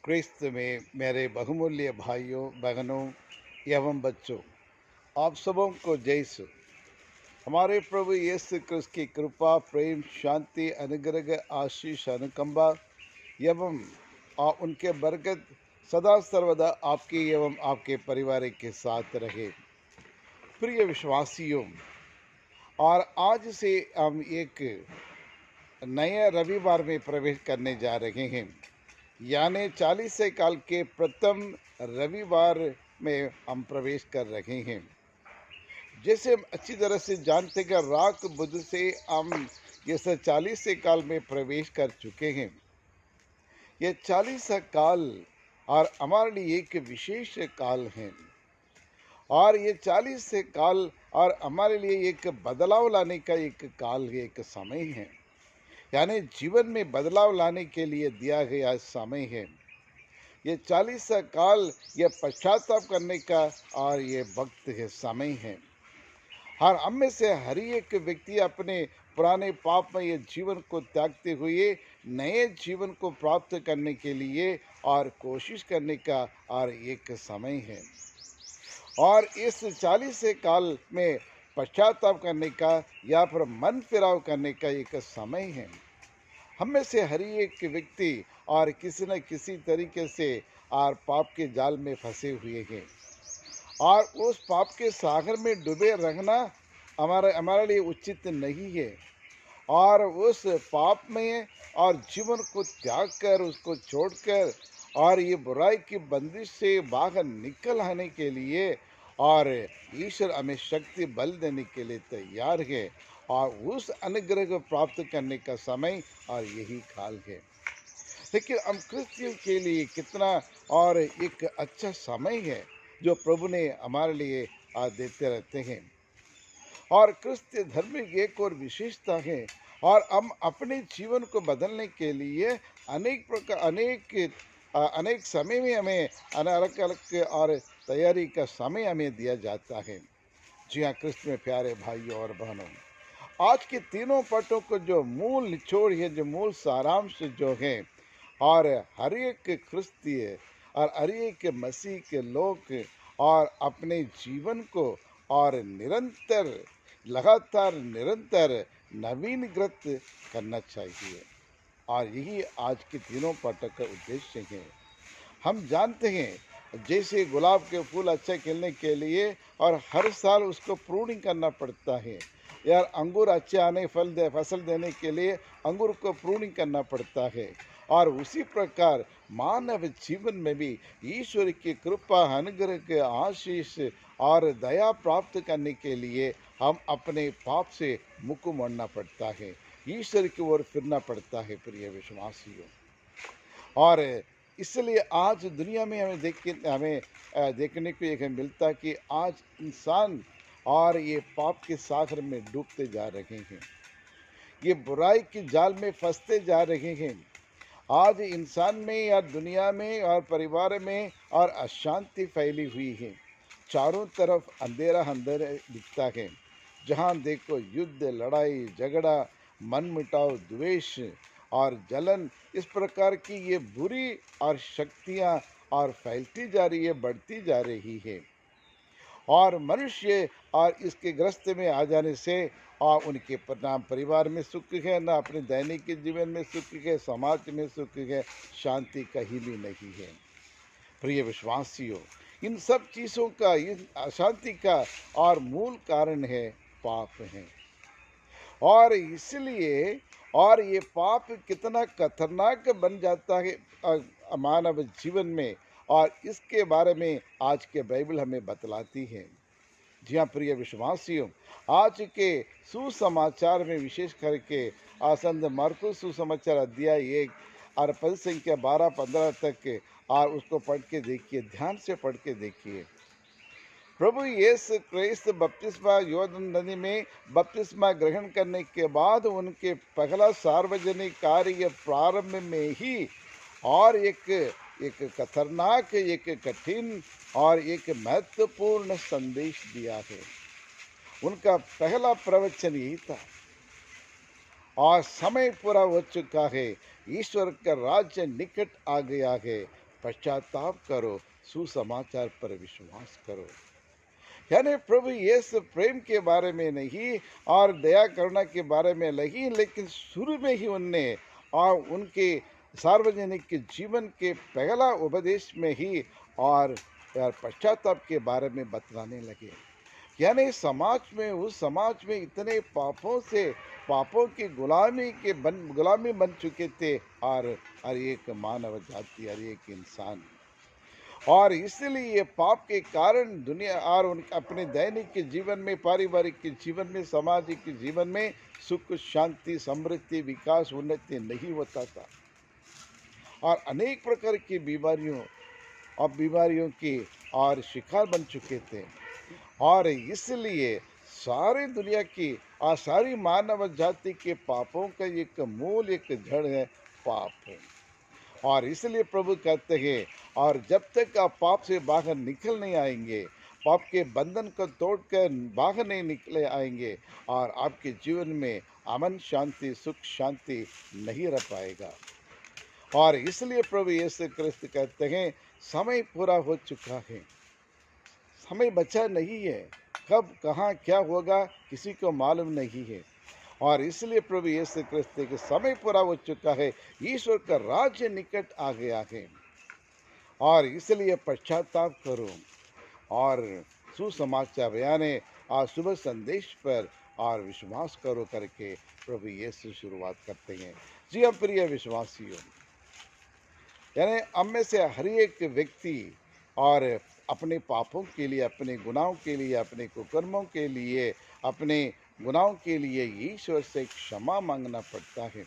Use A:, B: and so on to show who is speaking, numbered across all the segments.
A: क्रिस्त में मेरे बहुमूल्य भाइयों बहनों एवं बच्चों, आप सबों को जयसु। हमारे प्रभु यीशु क्रिस्त की कृपा, प्रेम, शांति, अनुग्रह, आशीष, अनुकंपा एवं उनके बरकत सदा सर्वदा आपकी एवं आपके परिवार के साथ रहे। प्रिय विश्वासियों, और आज से हम एक नए रविवार में प्रवेश करने जा रहे हैं, यानी 40 से काल के प्रथम रविवार में हम प्रवेश कर रहे हैं। जैसे हम अच्छी तरह से जानते कि राख बुध से हम इस 40 से काल में प्रवेश कर चुके हैं। ये 40 काल और हमारे लिए एक विशेष काल है, और ये 40 से काल और हमारे लिए एक बदलाव लाने का एक काल है, एक समय है, यानी जीवन में बदलाव लाने के लिए दिया गया समय है। ये 40 काल ये पश्चाताप करने का और ये वक्त है, समय है। और हम में से हर एक व्यक्ति अपने पुराने पाप में ये जीवन को त्यागते हुए नए जीवन को प्राप्त करने के लिए और कोशिश करने का और एक समय है। और इस 40 काल में पश्चाताप करने का या फिर मन फिराव करने का एक समय है। हम में से हर एक व्यक्ति और किसी न किसी तरीके से और पाप के जाल में फंसे हुए हैं, और उस पाप के सागर में डूबे रहना हमारे लिए उचित नहीं है। और उस पाप में और जीवन को त्याग कर, उसको छोड़कर और ये बुराई की बंदिश से बाहर निकल आने के लिए और ईश्वर हमें शक्ति बल देने के लिए तैयार है, और उस अनुग्रह को प्राप्त करने का समय और यही काल है। लेकिन हम क्रिश्चियन के लिए कितना और एक अच्छा समय है जो प्रभु ने हमारे लिए देते रहते हैं। और क्रिस्तीय धर्म की एक और विशेषता है, और हम अपने जीवन को बदलने के लिए अनेक समय में हमें अलग अलग और तैयारी का समय हमें दिया जाता है। जी हाँ, क्रिस्त में प्यारे भाइयों और बहनों, आज के तीनों पाठों को जो मूल निचोड़ है, जो मूल सारांश जो है, और हर एक क्रिस्तीय और हर एक मसीह के लोग और अपने जीवन को और लगातार निरंतर नवीनकृत करना चाहिए, और यही आज के तीनों पाठक का उद्देश्य है। हम जानते हैं जैसे गुलाब के फूल अच्छे खिलने के लिए और हर साल उसको प्रूनिंग करना पड़ता है, यार अंगूर अच्छे आने फसल देने के लिए अंगूर को प्रूनिंग करना पड़ता है। और उसी प्रकार मानव जीवन में भी ईश्वर की कृपा, अनुग्रह के आशीष और दया प्राप्त करने के लिए हम अपने पाप से मुख मोड़ना पड़ता है, ईश्वर की ओर फिरना पड़ता है। प्रिय विश्वासियों, और इसलिए आज दुनिया में हमें देखने को एक मिलता कि आज इंसान और ये पाप के सागर में डूबते जा रहे हैं, ये बुराई के जाल में फंसते जा रहे हैं। आज इंसान में या दुनिया में और परिवार में और अशांति फैली हुई है, चारों तरफ अंधेरा अंधेरा दिखता है। जहाँ देखो युद्ध, लड़ाई झगड़ा, मन मिटाव, द्वेष और जलन, इस प्रकार की ये बुरी और शक्तियाँ और फैलती जा रही है, बढ़ती जा रही है। और मनुष्य और इसके ग्रस्त में आ जाने से और उनके ना परिवार में सुख है, ना अपने दैनिक जीवन में सुख है, समाज में सुख है, शांति कहीं भी नहीं है। प्रिय विश्वासियों, इन सब चीज़ों का, इस अशांति का और मूल कारण है पाप है। और इसलिए और ये पाप कितना खतरनाक बन जाता है मानव जीवन में, और इसके बारे में आज के बाइबल हमें बतलाती है। जी हाँ, प्रिय विश्वासियों, आज के सुसमाचार में विशेष करके संत मार्कुस सुसमाचार अध्याय 1 और पद संख्या 12-15 तक के, और उसको पढ़ के देखिए, ध्यान से पढ़ के देखिए। प्रभु यीशु क्रिस्त बपतिस्मा यॉर्दन नदी में बपतिस्मा ग्रहण करने के बाद उनके पहला सार्वजनिक कार्य प्रारंभ में ही और एक खतरनाक, एक कठिन और एक महत्वपूर्ण संदेश दिया है। उनका पहला प्रवचन यही था, और समय पूरा हो चुका है, ईश्वर का राज्य निकट आ गया है, पश्चाताप करो, सुसमाचार पर विश्वास करो। यानी प्रभु यीशु प्रेम के बारे में नहीं और दया करुणा के बारे में नहीं, लेकिन शुरू में ही उनने और उनके सार्वजनिक के जीवन के पहला उपदेश में ही और पश्चाताप के बारे में बतलाने लगे। यानी समाज में, उस समाज में इतने पापों से, पापों की गुलामी बन चुके थे और हर एक मानव जाति, हर एक इंसान। और इसलिए ये पाप के कारण दुनिया और उन अपने दैनिक के जीवन में, पारिवारिक के जीवन में, सामाजिक के जीवन में सुख शांति समृद्धि विकास उन्नति नहीं होता था और अनेक प्रकार की बीमारियों की और शिकार बन चुके थे। और इसलिए सारी दुनिया की और सारी मानव जाति के पापों का एक मूल, एक जड़ है पाप। और इसलिए प्रभु कहते हैं, और जब तक आप पाप से बाहर निकल नहीं आएंगे, पाप के बंधन को तोड़कर बाहर नहीं निकले आएंगे, और आपके जीवन में अमन शांति सुख शांति नहीं रह पाएगा। और इसलिए प्रभु यीशु क्रिस्त कहते हैं, समय पूरा हो चुका है, समय बचा नहीं है, कब कहाँ क्या होगा किसी को मालूम नहीं है। और इसलिए प्रभु यीशु क्रिस्त के समय पूरा हो चुका है, ईश्वर का राज्य निकट आ गया है। और इसलिए पश्चाताप करो और सुसमाचार यानी आज सुबह संदेश पर और विश्वास करो करके प्रभु यीशु शुरुआत करते हैं। जी हम प्रिय विश्वासियों, यानी हम में से हर एक व्यक्ति और अपने पापों के लिए, अपने गुनाहों के लिए, अपने कुकर्मों के लिए, अपने गुनाहों के लिए ईश्वर से क्षमा मांगना पड़ता है।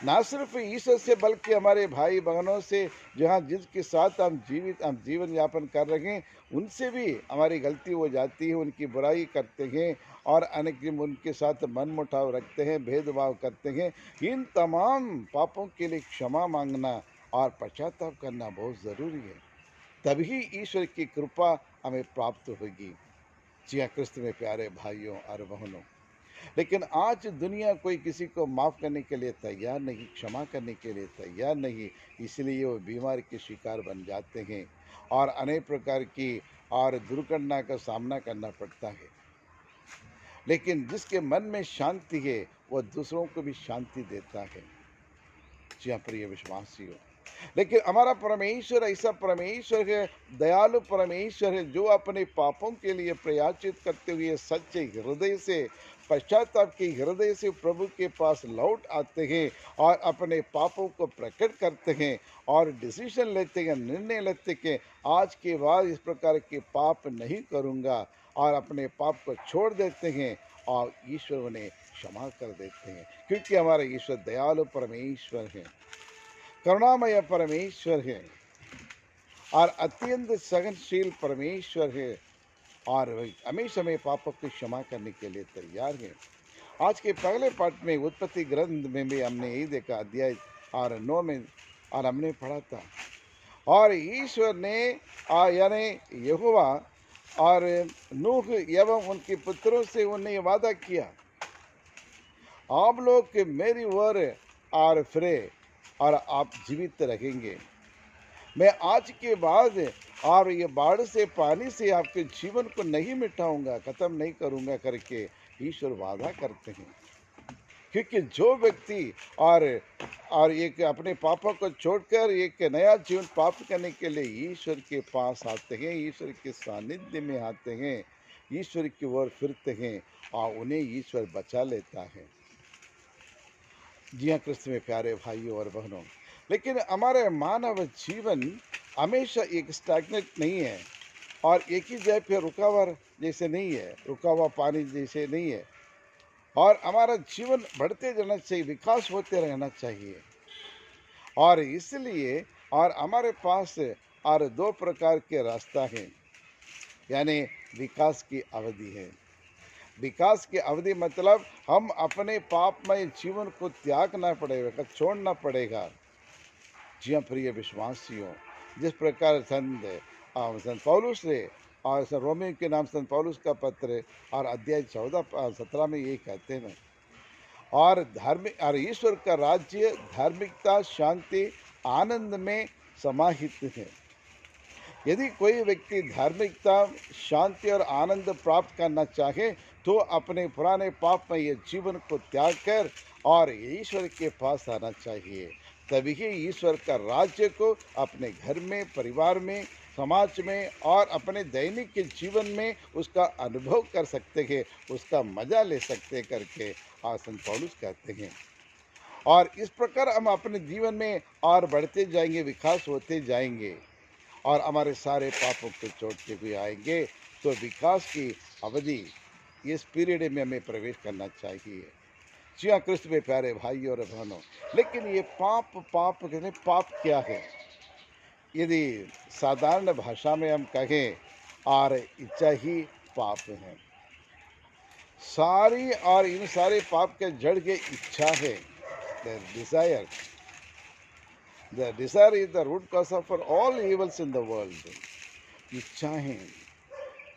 A: ना सिर्फ ईश्वर से बल्कि हमारे भाई बहनों से, जहाँ जिसके साथ हम जीवन यापन कर रहे हैं, उनसे भी हमारी गलती हो जाती है, उनकी बुराई करते हैं और अनेक उनके साथ मनमुटाव रखते हैं, भेदभाव करते हैं। इन तमाम पापों के लिए क्षमा मांगना और पश्चाताप करना बहुत ज़रूरी है, तभी ईश्वर की कृपा हमें प्राप्त होगी। जी हाँ क्रिस्त में प्यारे भाइयों और बहनों, लेकिन आज दुनिया कोई किसी को माफ़ करने के लिए तैयार नहीं, क्षमा करने के लिए तैयार नहीं, इसलिए वो बीमारी के शिकार बन जाते हैं और अनेक प्रकार की और दुर्घटना का सामना करना पड़ता है। लेकिन जिसके मन में शांति है वो दूसरों को भी शांति देता है। जी हाँ प्रिय विश्वासियों, लेकिन हमारा परमेश्वर ऐसा परमेश्वर है, दयालु परमेश्वर है, जो अपने पापों के लिए प्रयाचित करते हुए सच्चे हृदय से, पश्चाताप के हृदय से प्रभु के पास लौट आते हैं और अपने पापों को प्रकट करते हैं और डिसीजन लेते हैं, निर्णय लेते हैं आज के बाद इस प्रकार के पाप नहीं करूँगा और अपने पाप को छोड़ देते हैं और ईश्वर उन्हें क्षमा कर देते हैं, क्योंकि हमारा ईश्वर दयालु परमेश्वर है, करुणामय परमेश्वर है और अत्यंत सहनशील परमेश्वर है और हमेशा में पापों की क्षमा करने के लिए तैयार है। आज के पहले पाठ में उत्पत्ति ग्रंथ में भी हमने यही देखा, अध्याय और 9 में और हमने पढ़ा था। और ईश्वर ने यानी यहोवा और नूह एवं उनके पुत्रों से उन्हें वादा किया, आप लोग मेरी ओर और फिरे और आप जीवित रहेंगे। मैं आज के बाद और ये बाढ़ से, पानी से आपके जीवन को नहीं मिटाऊंगा, खत्म नहीं करूंगा करके ईश्वर वादा करते हैं। क्योंकि जो व्यक्ति और एक अपने पापों को छोड़कर एक नया जीवन प्राप्त करने के लिए ईश्वर के पास आते हैं, ईश्वर के सानिध्य में आते हैं, ईश्वर की ओर फिरते हैं और उन्हें ईश्वर बचा लेता है। जी हाँ क्रिस्त में प्यारे भाइयों और बहनों, लेकिन हमारे मानव जीवन हमेशा एक स्टैग्नेट नहीं है और एक ही जगह पे रुका हुआ जैसे नहीं है, रुका हुआ पानी जैसे नहीं है, और हमारा जीवन बढ़ते जाना चाहिए, विकास होते रहना चाहिए। और इसलिए और हमारे पास और 2 प्रकार के रास्ता हैं, यानी विकास की अवधि है। विकास की अवधि मतलब हम अपने पापमय जीवन को त्यागना पड़ेगा, छोड़ना पड़ेगा। जी हाँ प्रिय विश्वासियों, जिस प्रकार संत पौलुस ने और रोमियो के नाम संत पौलुस का पत्र और अध्याय 14-17 में ये कहते हैं, और ईश्वर का राज्य धार्मिकता शांति आनंद में समाहित है। यदि कोई व्यक्ति धार्मिकता, शांति और आनंद प्राप्त करना चाहे तो अपने पुराने पापमय जीवन को त्याग कर और ईश्वर के पास आना चाहिए। तभी ही ईश्वर का राज्य को अपने घर में, परिवार में, समाज में और अपने दैनिक के जीवन में उसका अनुभव कर सकते हैं, उसका मजा ले सकते करके संत पौलुस कहते हैं। और इस प्रकार हम अपने जीवन में और बढ़ते जाएंगे, विकास होते जाएंगे और हमारे सारे पापों को छोड़ते हुए आएंगे। तो विकास की अवधि, इस पीरियड में हमें प्रवेश करना चाहिए। जी हाँ, क्रिस्त में प्यारे भाई और बहनों, लेकिन ये पाप पाप कहते हैं, पाप क्या है? यदि साधारण भाषा में हम कहें और इच्छा ही पाप है। सारी और इन सारे पाप के जड़ के इच्छा है, the desire. The desire is the root cause of for all evils in the world. इच्छाएं,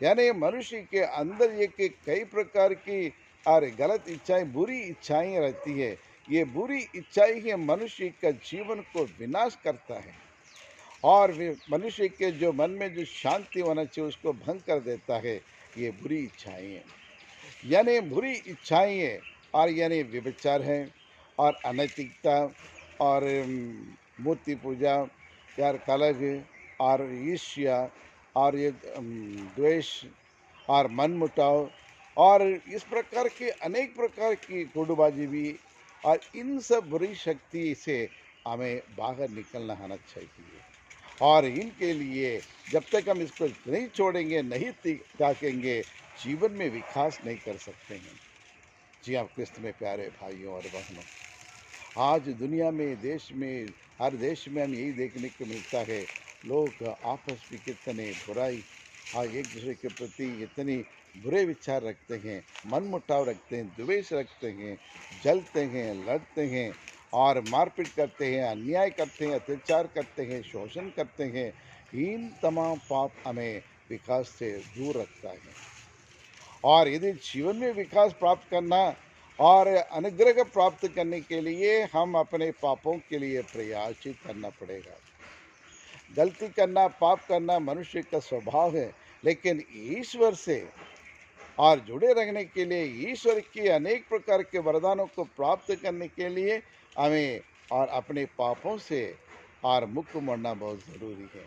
A: यानी मनुष्य के अंदर ये कि कई प्रकार की और गलत इच्छाएं, बुरी इच्छाएं रहती है। ये बुरी इच्छाएं ही मनुष्य का जीवन को विनाश करता है और मनुष्य के जो मन में जो शांति होना चाहिए उसको भंग कर देता है। ये बुरी इच्छाएं हैं, यानी बुरी इच्छाएं हैं और यानी व्यभिचार है और अनैतिकता और मूर्ति पूजा, यार कलह और ईर्ष्या और ये द्वेष और मनमुटाव और इस प्रकार के अनेक प्रकार की गुटबाजी भी, और इन सब बुरी शक्ति से हमें बाहर निकलना आना चाहिए। और इनके लिए जब तक हम इसको नहीं छोड़ेंगे, नहीं त्यागेंगे, जीवन में विकास नहीं कर सकते हैं। जी हाँ, क्रिस्त में प्यारे भाइयों और बहनों, आज दुनिया में, देश में, हर देश में हम यही देखने को मिलता है। लोग आपस में कितने बुराई और एक दूसरे के प्रति इतने बुरे विचार रखते हैं, मनमुटाव रखते हैं, द्वेष रखते हैं, जलते हैं, लड़ते हैं और मारपीट करते हैं, अन्याय करते हैं, अत्याचार करते हैं, शोषण करते हैं। इन तमाम पाप हमें विकास से दूर रखता है। और यदि जीवन में विकास प्राप्त करना और अनुग्रह प्राप्त करने के लिए हम अपने पापों के लिए प्रयासित करना पड़ेगा। गलती करना, पाप करना मनुष्य का स्वभाव है, लेकिन ईश्वर से और जुड़े रहने के लिए, ईश्वर के अनेक प्रकार के वरदानों को प्राप्त करने के लिए हमें और अपने पापों से और मुक्त मोड़ना बहुत ज़रूरी है।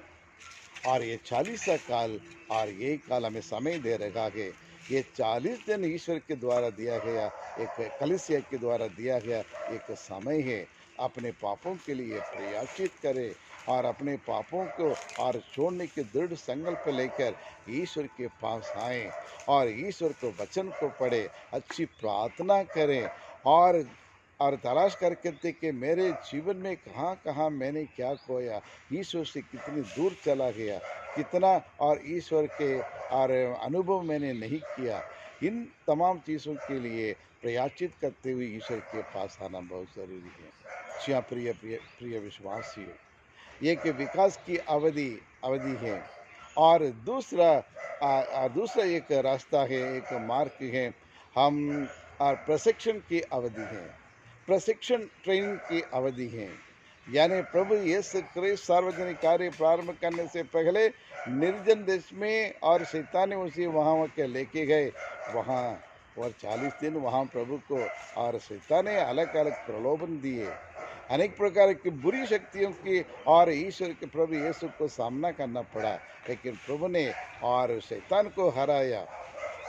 A: और ये 40 का काल और यही काल हमें समय दे रहा है। ये 40 दिन ईश्वर के द्वारा दिया गया, एक कलीसिया के द्वारा दिया गया एक समय है। अपने पापों के लिए प्रयाचित करें और अपने पापों को और छोड़ने के दृढ़ संकल्प लेकर ईश्वर के पास आएं और ईश्वर को वचन को पढ़े, अच्छी प्रार्थना करें और तलाश करके देखें मेरे जीवन में कहाँ कहाँ मैंने क्या खोया, ईश्वर से कितनी दूर चला गया, कितना और ईश्वर के और अनुभव मैंने नहीं किया। इन तमाम चीज़ों के लिए प्रयाचित करते हुए ईश्वर के पास आना बहुत ज़रूरी है। जी हाँ, प्रिय प्रिय प्रिय विश्वासियों, ये कि विकास की अवधि है और दूसरा एक रास्ता है, एक मार्ग है। हम प्रशिक्षण की अवधि है, प्रशिक्षण ट्रेनिंग की अवधि है। यानी प्रभु यीशु क्रिस्त सार्वजनिक कार्य प्रारंभ करने से पहले निर्जन देश में और शैतान ने उसे वहाँ के लेके गए, वहाँ और 40 दिन वहाँ प्रभु को और शैतान ने अलग अलग प्रलोभन दिए, अनेक प्रकार की बुरी शक्तियों की और ईश्वर के प्रभु यीशु को सामना करना पड़ा। लेकिन प्रभु ने और शैतान को हराया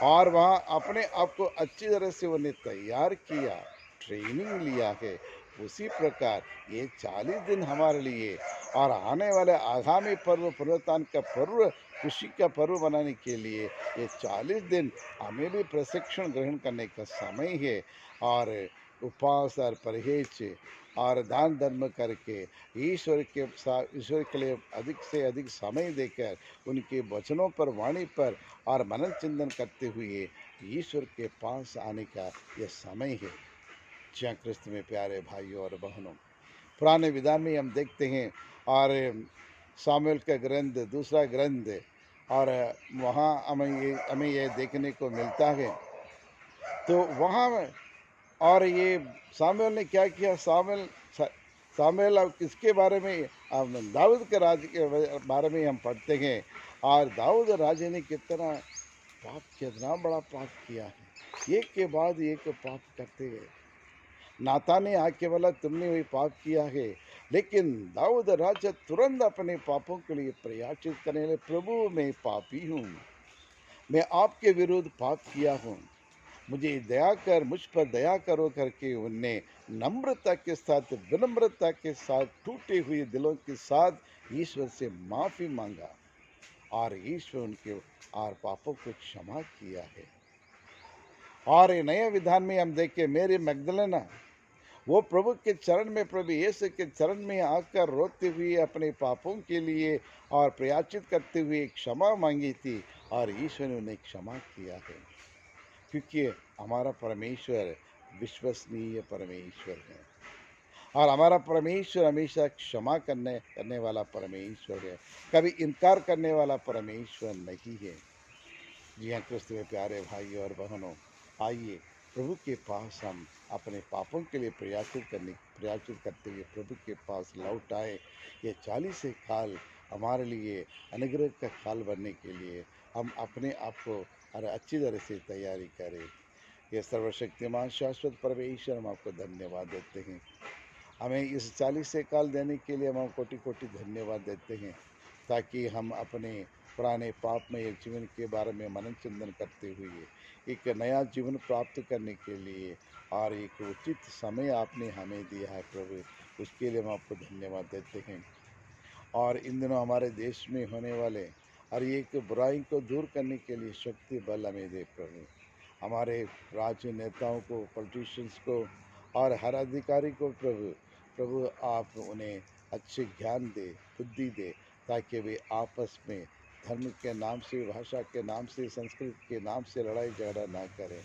A: और वहाँ अपने आप को अच्छी तरह से उन्हें तैयार किया, ट्रेनिंग लिया है। उसी प्रकार ये 40 दिन हमारे लिए और आने वाले आगामी पर्व, पुनरुत्थान का पर्व, खुशी का पर्व बनाने के लिए ये 40 दिन हमें भी प्रशिक्षण ग्रहण करने का समय है। और उपवास और परहेज और दान धर्म करके ईश्वर के लिए अधिक से अधिक समय देकर उनके वचनों पर, वाणी पर और मनन चिंतन करते हुए ईश्वर के पास आने का यह समय है। जय क्रिस्त में प्यारे भाइयों और बहनों, पुराने विधान में हम देखते हैं और सामुएल का ग्रंथ, दूसरा ग्रंथ, और वहाँ हमें ये देखने को मिलता है। तो वहाँ और ये सामुएल ने क्या किया, सामुएल अब किसके बारे में दाऊद के राज के बारे में हम पढ़ते हैं। और दाऊद राजा ने कितना पाप, कितना बड़ा पाप किया है, एक के बाद एक पाप करते गए। नातान ने आके बोला तुमने वही पाप किया है, लेकिन दाऊद राजा तुरंत अपने पापों के लिए प्रयाचित करने लगे, प्रभु मैं पापी हूँ, मैं आपके विरुद्ध पाप किया हूँ, मुझे दया कर, मुझ पर दया करो करके उनने नम्रता के साथ, विनम्रता के साथ, टूटे हुए दिलों के साथ ईश्वर से माफी मांगा और ईश्वर उनके और पापों को क्षमा किया है। और ये नए विधान में हम देखें, मेरी मैगदलेना वो प्रभु के चरण में, प्रभु यीशु के चरण में आकर रोते हुए अपने पापों के लिए और प्रयाचित करते हुए क्षमा मांगी थी और ईश्वर ने उन्हें क्षमा किया है, क्योंकि हमारा परमेश्वर विश्वसनीय परमेश्वर है और हमारा परमेश्वर हमेशा क्षमा करने वाला परमेश्वर है, कभी इनकार करने वाला परमेश्वर नहीं है। जी हाँ क्रिस्त में प्यारे भाई और बहनों, आइए प्रभु के पास हम अपने पापों के लिए प्रयाचित करते हुए प्रभु के पास लौट आए। ये 40 काल हमारे लिए अनुग्रह का काल बनने के लिए हम अपने आप को और अच्छी तरह से तैयारी करें। ये सर्वशक्तिमान शाश्वत परमेश्वर, हम आपको धन्यवाद देते हैं। हमें इस 40 काल देने के लिए हम कोटि कोटि धन्यवाद देते हैं, ताकि हम अपने पुराने पापमय जीवन के बारे में मनन चिंतन करते हुए एक नया जीवन प्राप्त करने के लिए और एक उचित समय आपने हमें दिया है प्रभु, उसके लिए हम आपको धन्यवाद देते हैं। और इन दिनों हमारे देश में होने वाले हर एक बुराई को दूर करने के लिए शक्ति बल हमें दे प्रभु। हमारे राज्य नेताओं को, पॉलिटिशियंस को और हर अधिकारी को प्रभु, प्रभु आप उन्हें अच्छे ज्ञान दे, बुद्धि दे, ताकि वे आपस में धर्म के नाम से, भाषा के नाम से, संस्कृति के नाम से लड़ाई झगड़ा ना करें,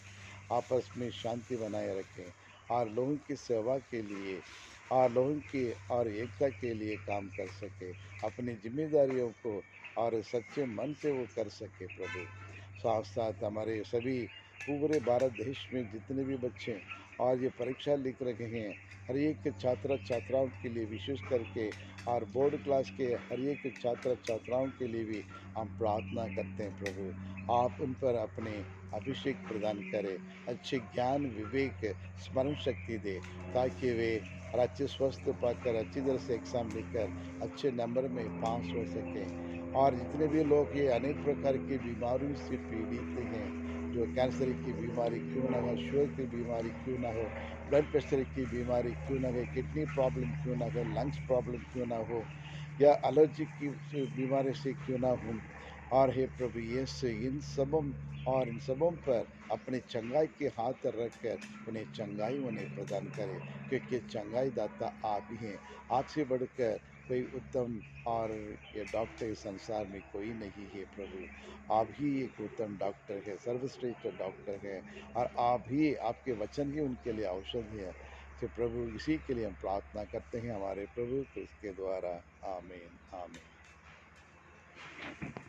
A: आपस में शांति बनाए रखें और लोगों की सेवा के लिए और लोगों की और एकता के लिए काम कर सके, अपनी जिम्मेदारियों को और सच्चे मन से वो कर सके प्रभु। साथ साथ हमारे सभी पूरे भारत देश में जितने भी बच्चे और ये परीक्षा लिख रहे हैं, हर एक छात्र छात्राओं के लिए विशेष करके और बोर्ड क्लास के हर एक छात्र छात्राओं के लिए भी हम प्रार्थना करते हैं प्रभु, आप उन पर अपने अभिषेक प्रदान करें, अच्छे ज्ञान, विवेक, स्मरण शक्ति दे, ताकि वे और अच्छे स्वस्थ पाकर अच्छी तरह से एग्ज़ाम लिखकर अच्छे नंबर में पास हो सकें। और जितने भी लोग ये अनेक प्रकार की बीमारियों से पीड़ित हैं, जो कैंसर की बीमारी क्यों ना हो, शुगर की बीमारी क्यों ना हो, ब्लड प्रेशर की बीमारी क्यों ना हो, किडनी प्रॉब्लम क्यों ना हो, लंग्स प्रॉब्लम क्यों ना हो, या एलर्जी की बीमारी से क्यों ना हो, और हे प्रभु यीशु इन सबों पर अपने चंगाई के हाथ रखकर उन्हें चंगाई उन्हें प्रदान करे, क्योंकि चंगाई दाता आप ही हैं। आपसे बढ़कर कोई उत्तम और ये डॉक्टर इस संसार में कोई नहीं है प्रभु, आप ही एक उत्तम डॉक्टर है, सर्वश्रेष्ठ डॉक्टर है, और आप ही, आपके वचन ही उनके लिए औषधि है। तो प्रभु इसी के लिए हम प्रार्थना करते हैं हमारे प्रभु क्रिस्त के द्वारा। आमीन आमीन।